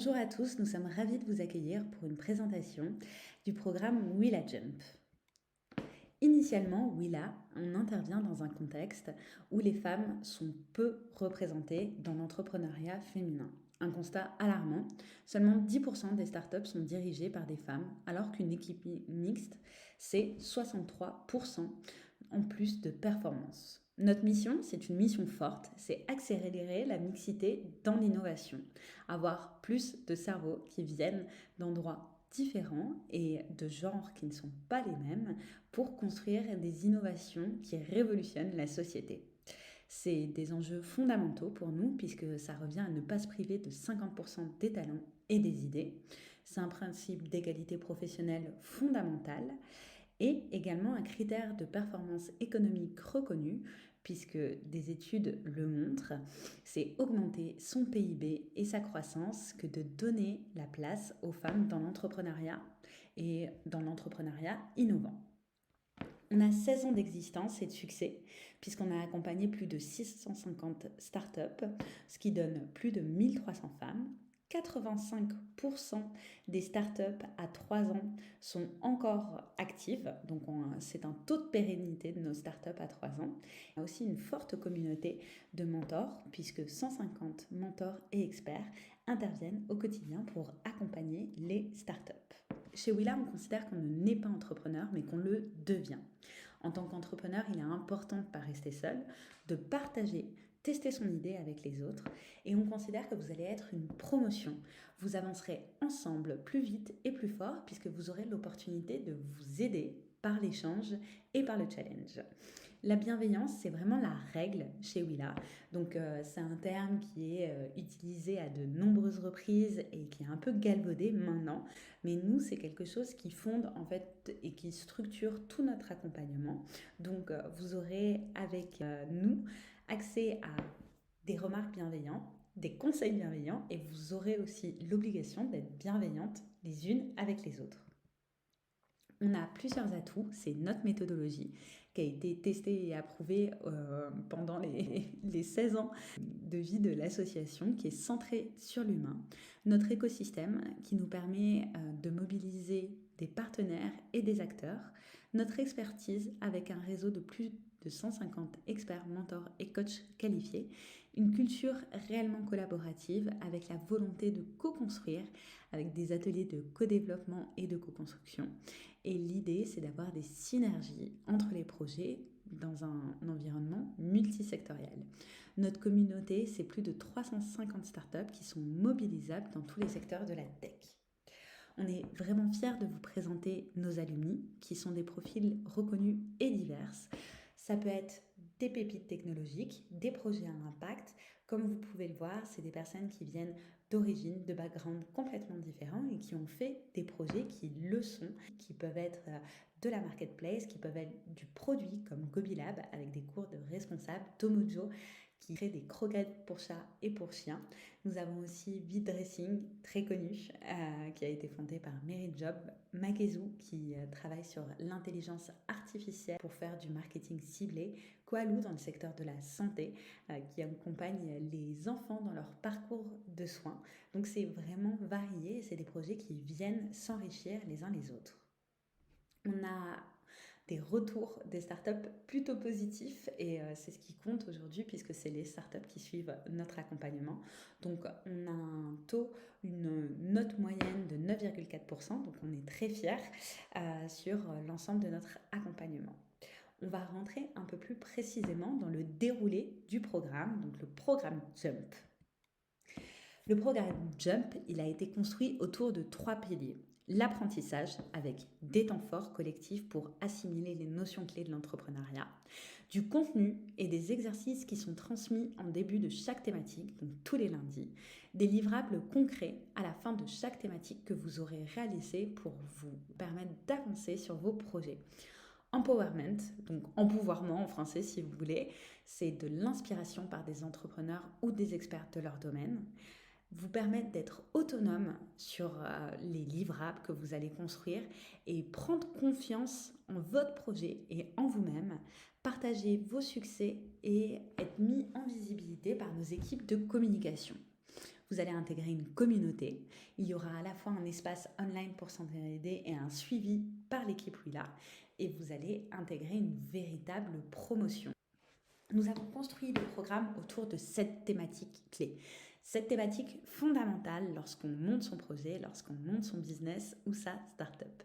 Bonjour à tous, nous sommes ravis de vous accueillir pour une présentation du programme Willa Jump. Initialement, Willa, on intervient dans un contexte où les femmes sont peu représentées dans l'entrepreneuriat féminin. Un constat alarmant, seulement 10% des startups sont dirigées par des femmes, alors qu'une équipe mixte, c'est 63% en plus de performance. Notre mission, c'est une mission forte, c'est accélérer la mixité dans l'innovation, avoir plus de cerveaux qui viennent d'endroits différents et de genres qui ne sont pas les mêmes pour construire des innovations qui révolutionnent la société. C'est des enjeux fondamentaux pour nous puisque ça revient à ne pas se priver de 50% des talents et des idées. C'est un principe d'égalité professionnelle fondamental et également un critère de performance économique reconnu, puisque des études le montrent, c'est augmenter son PIB et sa croissance que de donner la place aux femmes dans l'entrepreneuriat et dans l'entrepreneuriat innovant. On a 16 ans d'existence et de succès, puisqu'on a accompagné plus de 650 startups, ce qui donne plus de 1300 femmes. 85% des startups à 3 ans sont encore actives, donc c'est un taux de pérennité de nos startups à 3 ans. Il y a aussi une forte communauté de mentors, puisque 150 mentors et experts interviennent au quotidien pour accompagner les startups. Chez Willa, on considère qu'on ne naît pas entrepreneur, mais qu'on le devient. En tant qu'entrepreneur, il est important de ne pas rester seul, de partager, tester son idée avec les autres. Et on considère que vous allez être une promotion. Vous avancerez ensemble plus vite et plus fort puisque vous aurez l'opportunité de vous aider par l'échange et par le challenge. La bienveillance, c'est vraiment la règle chez Willa. Donc, c'est un terme qui est utilisé à de nombreuses reprises et qui est un peu galvaudé maintenant. Mais nous, c'est quelque chose qui fonde en fait et qui structure tout notre accompagnement. Donc, vous aurez avec nous accès à des remarques bienveillantes, des conseils bienveillants et vous aurez aussi l'obligation d'être bienveillantes les unes avec les autres. On a plusieurs atouts, c'est notre méthodologie qui a été testée et approuvée pendant les 16 ans de vie de l'association, qui est centrée sur l'humain. Notre écosystème qui nous permet de mobiliser des partenaires et des acteurs. Notre expertise avec un réseau de plus de 150 experts, mentors et coachs qualifiés. Une culture réellement collaborative avec la volonté de co-construire avec des ateliers de co-développement et de co-construction. Et l'idée, c'est d'avoir des synergies entre les projets dans un environnement multisectoriel. Notre communauté, c'est plus de 350 startups qui sont mobilisables dans tous les secteurs de la tech. On est vraiment fiers de vous présenter nos alumni, qui sont des profils reconnus et divers. Ça peut être des pépites technologiques, des projets à impact. Comme vous pouvez le voir, c'est des personnes qui viennent d'origine, de backgrounds complètement différents et qui ont fait des projets qui le sont, qui peuvent être de la marketplace, qui peuvent être du produit comme Gobilab avec des cours de responsables, Tomojo qui crée des croquettes pour chats et pour chiens. Nous avons aussi Beat Dressing, très connu, qui a été fondé par Mary Job, Makezu, qui travaille sur l'intelligence artificielle pour faire du marketing ciblé, Koalou dans le secteur de la santé, qui accompagne les enfants dans leur parcours de soins. Donc c'est vraiment varié et c'est des projets qui viennent s'enrichir les uns les autres. On a des retours des startups plutôt positifs et c'est ce qui compte aujourd'hui puisque c'est les startups qui suivent notre accompagnement. Donc on a un taux, une note moyenne de 9,4%, donc on est très fiers sur l'ensemble de notre accompagnement. On va rentrer un peu plus précisément dans le déroulé du programme, donc le programme Jump. Le programme Jump, il a été construit autour de 3 piliers. L'apprentissage avec des temps forts collectifs pour assimiler les notions clés de l'entrepreneuriat, du contenu et des exercices qui sont transmis en début de chaque thématique, donc tous les lundis, des livrables concrets à la fin de chaque thématique que vous aurez réalisé pour vous permettre d'avancer sur vos projets. Empowerment, donc empouvoirment en français si vous voulez, c'est de l'inspiration par des entrepreneurs ou des experts de leur domaine, vous permettre d'être autonome sur les livrables que vous allez construire et prendre confiance en votre projet et en vous-même, partager vos succès et être mis en visibilité par nos équipes de communication. Vous allez intégrer une communauté. Il y aura à la fois un espace online pour s'entraider et un suivi par l'équipe Willa. Et vous allez intégrer une véritable promotion. Nous avons construit le programme autour de 7 thématiques clés. 7 thématiques fondamentales lorsqu'on monte son projet, lorsqu'on monte son business ou sa start-up.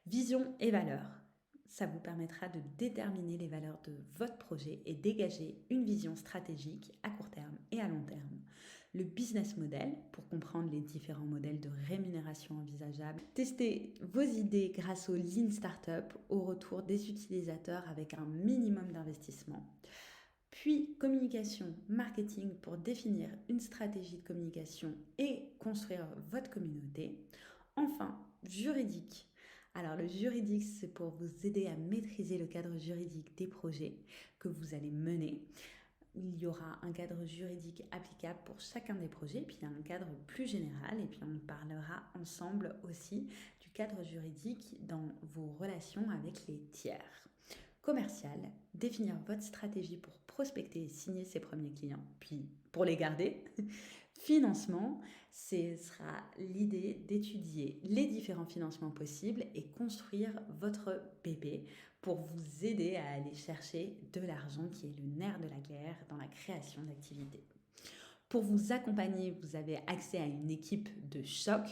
Vision et valeurs. Ça vous permettra de déterminer les valeurs de votre projet et dégager une vision stratégique à court terme et à long terme. Le business model, pour comprendre les différents modèles de rémunération envisageables. Tester vos idées grâce au Lean Startup au retour des utilisateurs avec un minimum d'investissement. Puis communication, marketing pour définir une stratégie de communication et construire votre communauté. Enfin, juridique. Alors le juridique, c'est pour vous aider à maîtriser le cadre juridique des projets que vous allez mener. Il y aura un cadre juridique applicable pour chacun des projets, puis un cadre plus général, et puis on parlera ensemble aussi du cadre juridique dans vos relations avec les tiers. Commercial, définir votre stratégie pour prospecter et signer ses premiers clients, puis pour les garder. Financement, ce sera l'idée d'étudier les différents financements possibles et construire votre bébé pour vous aider à aller chercher de l'argent qui est le nerf de la guerre dans la création d'activités. Pour vous accompagner, vous avez accès à une équipe de choc,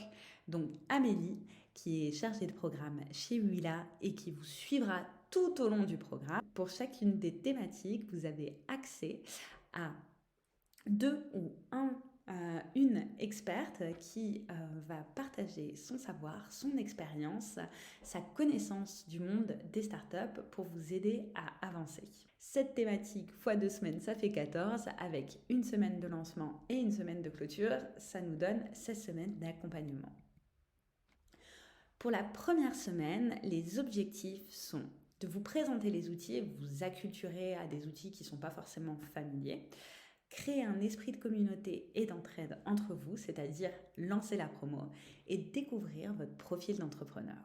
donc Amélie, qui est chargée de programme chez Willa et qui vous suivra tout au long du programme. Pour chacune des thématiques, vous avez accès à une experte qui va partager son savoir, son expérience, sa connaissance du monde des startups pour vous aider à avancer. Cette thématique fois 2 semaines, ça fait 14, avec une semaine de lancement et une semaine de clôture, ça nous donne 16 semaines d'accompagnement. Pour la première semaine, les objectifs sont de vous présenter les outils et vous acculturer à des outils qui ne sont pas forcément familiers, créer un esprit de communauté et d'entraide entre vous, c'est-à-dire lancer la promo et découvrir votre profil d'entrepreneur.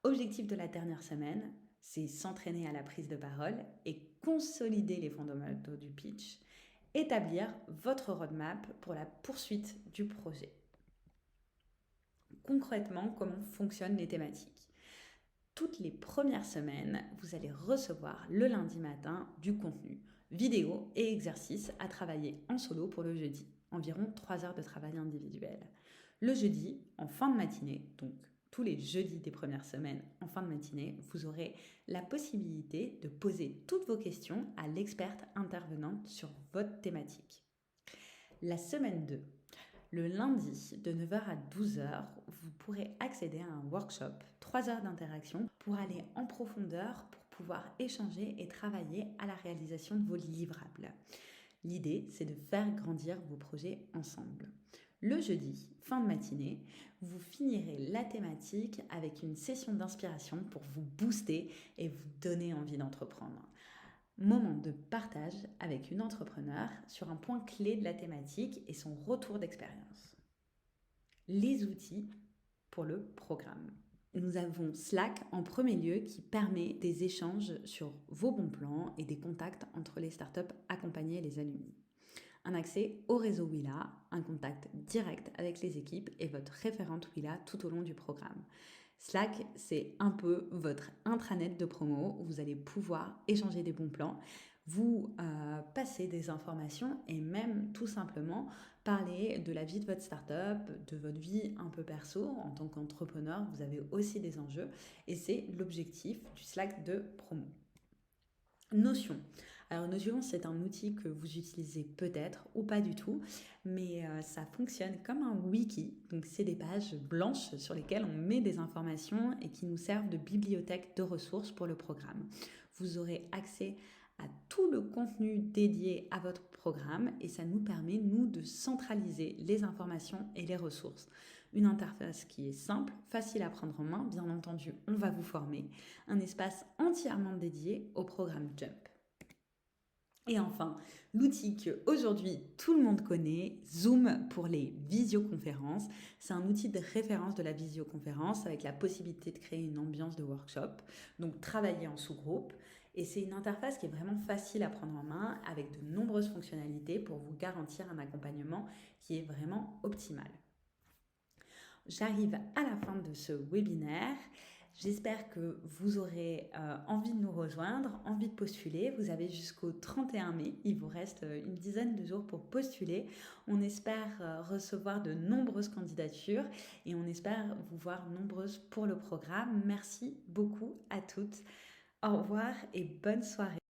Objectif de la dernière semaine, c'est s'entraîner à la prise de parole et consolider les fondamentaux du pitch, établir votre roadmap pour la poursuite du projet. Concrètement, comment fonctionnent les thématiques ? Toutes les premières semaines, vous allez recevoir le lundi matin du contenu, vidéo et exercices à travailler en solo pour le jeudi, environ 3 heures de travail individuel. Le jeudi, en fin de matinée, donc tous les jeudis des premières semaines, en fin de matinée, vous aurez la possibilité de poser toutes vos questions à l'experte intervenante sur votre thématique. La semaine 2, le lundi de 9h à 12h, vous pourrez accéder à un workshop, 3 heures d'interaction pour aller en profondeur, pour pouvoir échanger et travailler à la réalisation de vos livrables. L'idée, c'est de faire grandir vos projets ensemble. Le jeudi, fin de matinée, vous finirez la thématique avec une session d'inspiration pour vous booster et vous donner envie d'entreprendre. Moment de partage avec une entrepreneure sur un point clé de la thématique et son retour d'expérience. Les outils pour le programme. Nous avons Slack en premier lieu qui permet des échanges sur vos bons plans et des contacts entre les startups accompagnées et les alumni. Un accès au réseau Willa, un contact direct avec les équipes et votre référente Willa tout au long du programme. Slack, c'est un peu votre intranet de promo où vous allez pouvoir échanger des bons plans, vous passer des informations et même tout simplement parler de la vie de votre startup, de votre vie un peu perso. En tant qu'entrepreneur, vous avez aussi des enjeux et c'est l'objectif du Slack de promo. Notion. Alors Notion, c'est un outil que vous utilisez peut-être ou pas du tout, mais ça fonctionne comme un wiki. Donc c'est des pages blanches sur lesquelles on met des informations et qui nous servent de bibliothèque de ressources pour le programme. Vous aurez accès à tout le contenu dédié à votre programme et ça nous permet, nous, de centraliser les informations et les ressources. Une interface qui est simple, facile à prendre en main, bien entendu, on va vous former. Un espace entièrement dédié au programme Jump. Et enfin, l'outil que aujourd'hui tout le monde connaît, Zoom pour les visioconférences. C'est un outil de référence de la visioconférence avec la possibilité de créer une ambiance de workshop, donc travailler en sous-groupe. Et c'est une interface qui est vraiment facile à prendre en main avec de nombreuses fonctionnalités pour vous garantir un accompagnement qui est vraiment optimale. J'arrive à la fin de ce webinaire. J'espère que vous aurez envie de nous rejoindre, envie de postuler. Vous avez jusqu'au 31 mai. Il vous reste une dizaine de jours pour postuler. On espère recevoir de nombreuses candidatures et on espère vous voir nombreuses pour le programme. Merci beaucoup à toutes. Au revoir et bonne soirée.